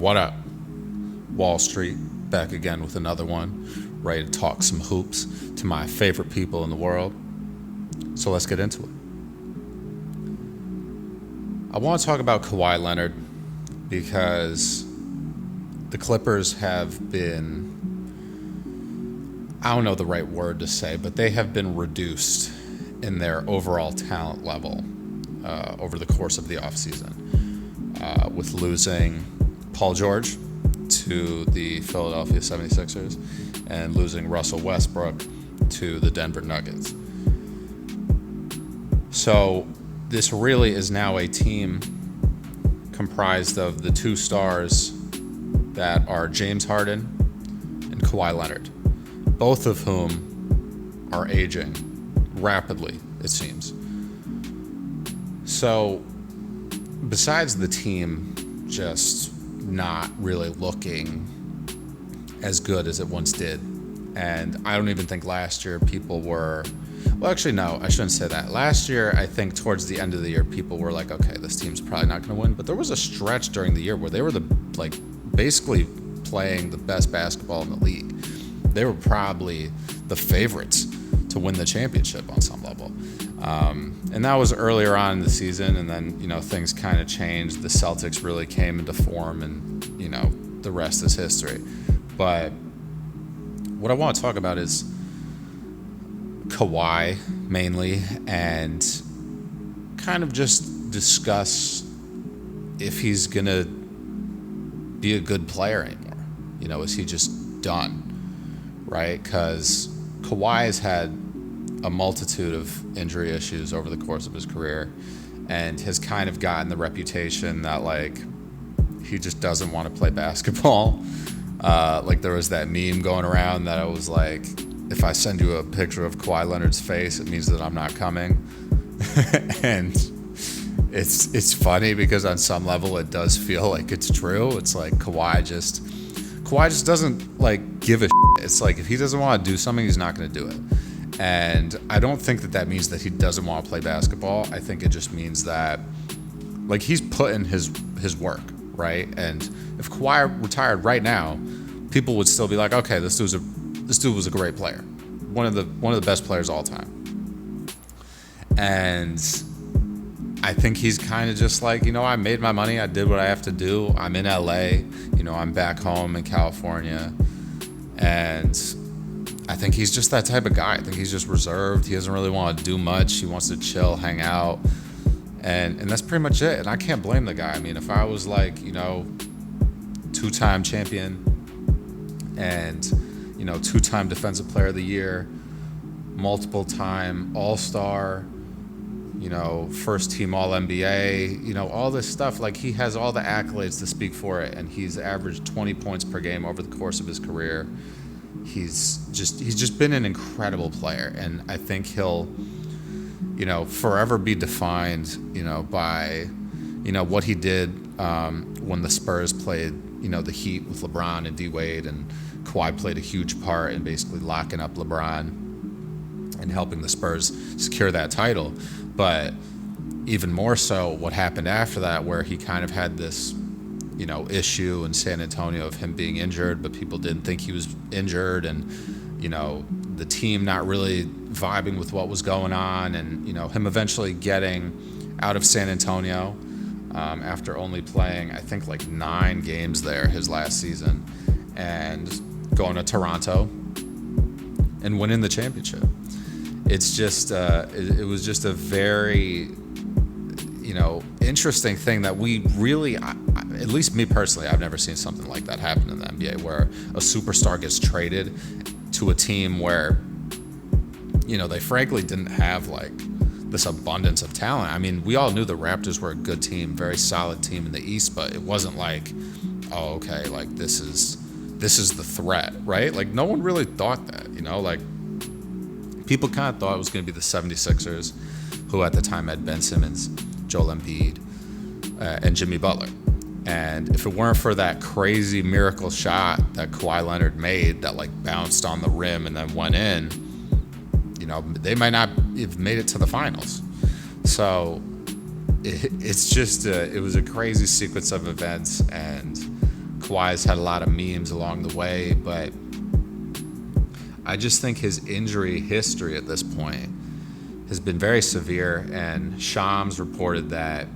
What up? Wall Street, back again with another one, ready to talk some hoops to my favorite people in the world. So let's get into it. I want to talk about Kawhi Leonard because the Clippers have been, I don't know the right word to say, but they have been reduced in their overall talent level over the course of the offseason, with losing Paul George to the Philadelphia 76ers and losing Russell Westbrook to the Denver Nuggets. So this really is now a team comprised of the two stars that are James Harden and Kawhi Leonard, both of whom are aging rapidly, it seems. So besides the team just not really looking as good as it once did, and I don't even think last year people were, well, actually, no, I shouldn't say that. Last year, I think towards the end of the year, people were like, okay, this team's probably not going to win. But there was a stretch during the year where they were basically playing the best basketball in the league. They were probably the favorites to win the championship on some level. And that was earlier on in the season, and then, things kind of changed. The Celtics really came into form, and, the rest is history. But what I want to talk about is Kawhi mainly, and kind of just discuss if he's going to be a good player anymore. Is he just done, right? Because Kawhi has had a multitude of injury issues over the course of his career and has kind of gotten the reputation that, he just doesn't want to play basketball. There was that meme going around that I was like, if I send you a picture of Kawhi Leonard's face, it means that I'm not coming. And it's funny because on some level it does feel like it's true. It's like Kawhi just doesn't give a shit. It's like if he doesn't want to do something, he's not going to do it. And I don't think that means that he doesn't want to play basketball. I think it just means that he's put in his work, right? And if Kawhi retired right now, people would still be like, okay, this dude was a great player, one of the best players of all time. And I think he's kind of just I made my money, I did what I have to do. I'm in LA, I'm back home in California, and I think he's just that type of guy. I think he's just reserved. He doesn't really want to do much. He wants to chill, hang out, and that's pretty much it. And I can't blame the guy. I mean, if I was two-time champion and two-time defensive player of the year, multiple-time all-star, first-team all-NBA, all this stuff, he has all the accolades to speak for it, and he's averaged 20 points per game over the course of his career. He's just been an incredible player, and I think he'll, forever be defined, by, what he did when the Spurs played, the Heat with LeBron and D Wade, and Kawhi played a huge part in basically locking up LeBron and helping the Spurs secure that title. But even more so, what happened after that, where he kind of had this issue in San Antonio of him being injured, but people didn't think he was injured, and the team not really vibing with what was going on, and him eventually getting out of San Antonio after only playing I think 9 games there his last season, and going to Toronto and winning the championship. It's just it was just a very interesting thing that we really, at least me personally, I've never seen something like that happen in the NBA, where a superstar gets traded to a team where, they frankly didn't have this abundance of talent. I mean, we all knew the Raptors were a good team, very solid team in the East, but it wasn't oh, okay, this is the threat, right? No one really thought that, people kind of thought it was going to be the 76ers, who at the time had Ben Simmons, Joel Embiid, and Jimmy Butler. And if it weren't for that crazy miracle shot that Kawhi Leonard made that bounced on the rim and then went in, they might not have made it to the finals. So it's just it was a crazy sequence of events, and Kawhi's had a lot of memes along the way, but I just think his injury history at this point has been very severe, and Shams reported that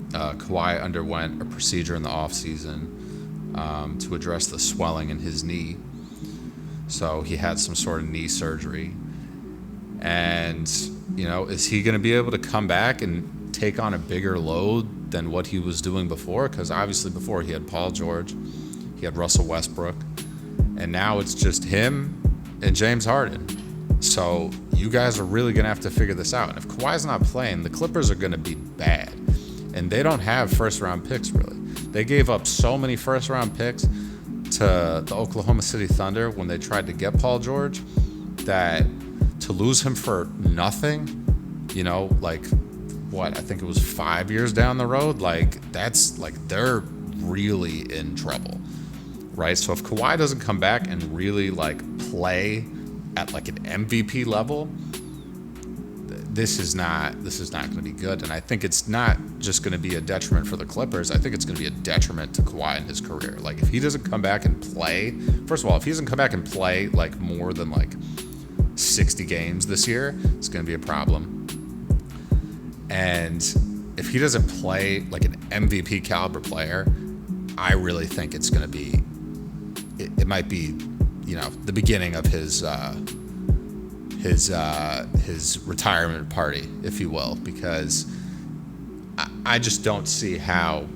Kawhi underwent a procedure in the offseason to address the swelling in his knee. So he had some sort of knee surgery. And, is he going to be able to come back and take on a bigger load than what he was doing before? Because obviously before he had Paul George, he had Russell Westbrook, and now it's just him and James Harden. So you guys are really going to have to figure this out. And if Kawhi's not playing, the Clippers are going to be bad. And they don't have first-round picks, really. They gave up so many first-round picks to the Oklahoma City Thunder when they tried to get Paul George that to lose him for nothing, I think it was 5 years down the road, they're really in trouble, right? So if Kawhi doesn't come back and really play at an MVP level, this is not going to be good. And I think it's not just going to be a detriment for the Clippers. I think it's going to be a detriment to Kawhi in his career. If he doesn't come back and play, first of all, if he doesn't come back and play more than 60 games this year, it's going to be a problem. And if he doesn't play like an MVP caliber player, I really think it's going to be, it might be, the beginning of his retirement party, if you will, because I just don't see how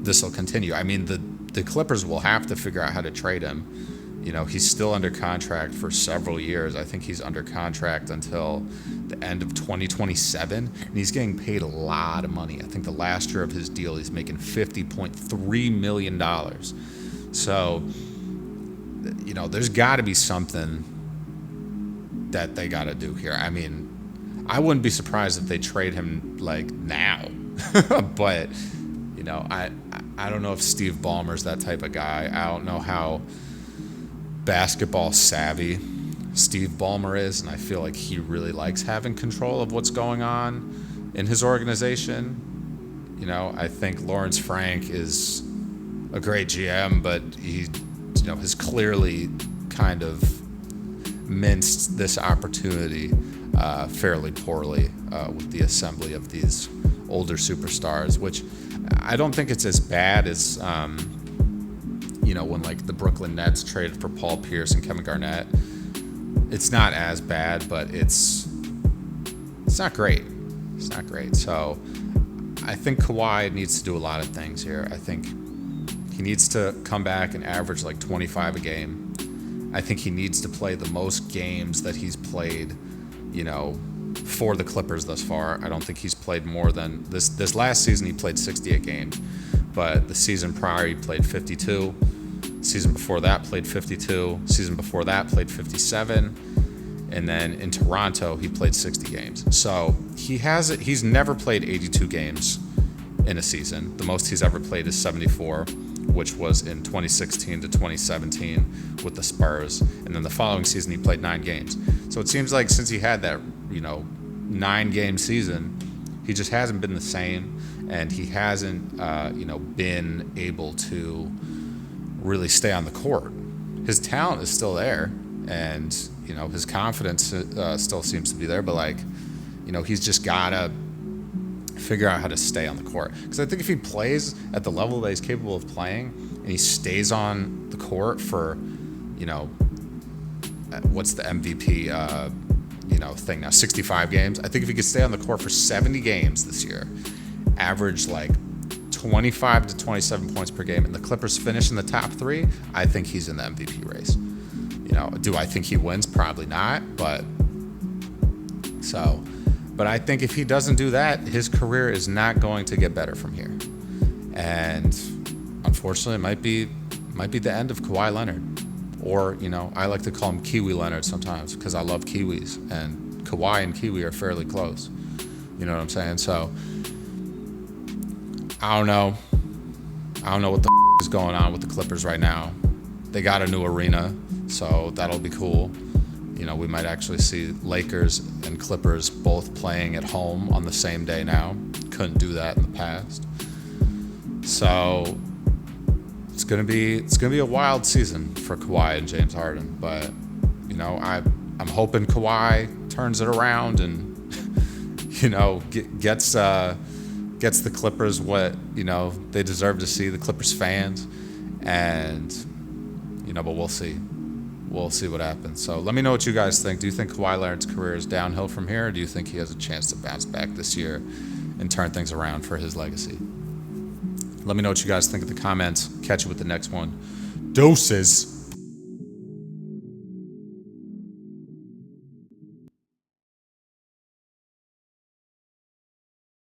this will continue. I mean, the Clippers will have to figure out how to trade him. He's still under contract for several years. I think he's under contract until the end of 2027, and he's getting paid a lot of money. I think the last year of his deal, he's making $50.3 million. So, there's got to be something that they got to do here. I mean, I wouldn't be surprised if they trade him now, but I don't know if Steve Ballmer's that type of guy. I don't know how basketball savvy Steve Ballmer is, and I feel like he really likes having control of what's going on in his organization. I think Lawrence Frank is a great GM, but he has clearly kind of minced this opportunity fairly poorly with the assembly of these older superstars, which I don't think it's as bad as when the Brooklyn Nets traded for Paul Pierce and Kevin Garnett. It's not as bad, but it's not great. It's not great. So I think Kawhi needs to do a lot of things here. I think he needs to come back and average 25 a game. I think he needs to play the most games that he's played, for the Clippers thus far. I don't think he's played more than this last season. He played 68 games, but the season prior he played 52. Season before that played 52. Season before that played 57. And then in Toronto he played 60 games. So he's never played 82 games in a season. The most he's ever played is 74, which was in 2016 to 2017 with the Spurs. And then the following season he played 9 games. So it seems like since he had that, 9-game season, he just hasn't been the same, and he hasn't, been able to really stay on the court. His talent is still there, and, his confidence still seems to be there, but, he's just got to figure out how to stay on the court. Because I think if he plays at the level that he's capable of playing, and he stays on the court for, what's the MVP, thing now, 65 games. I think if he could stay on the court for 70 games this year, average 25 to 27 points per game, and the Clippers finish in the top 3, I think he's in the MVP race. Do I think he wins? Probably not, but I think if he doesn't do that, his career is not going to get better from here. And unfortunately, it might be the end of Kawhi Leonard. Or, I like to call him Kiwi Leonard sometimes because I love Kiwis, and Kawhi and Kiwi are fairly close. You know what I'm saying? So, I don't know what the is going on with the Clippers right now. They got a new arena, so that'll be cool. We might actually see Lakers and Clippers both playing at home on the same day now. Couldn't do that in the past. So, it's gonna be a wild season for Kawhi and James Harden, but I'm hoping Kawhi turns it around and gets the Clippers what they deserve to see, the Clippers fans, and but we'll see. We'll see what happens. So let me know what you guys think. Do you think Kawhi Leonard's career is downhill from here, or do you think he has a chance to bounce back this year and turn things around for his legacy? Let me know what you guys think in the comments. Catch you with the next one. Doses.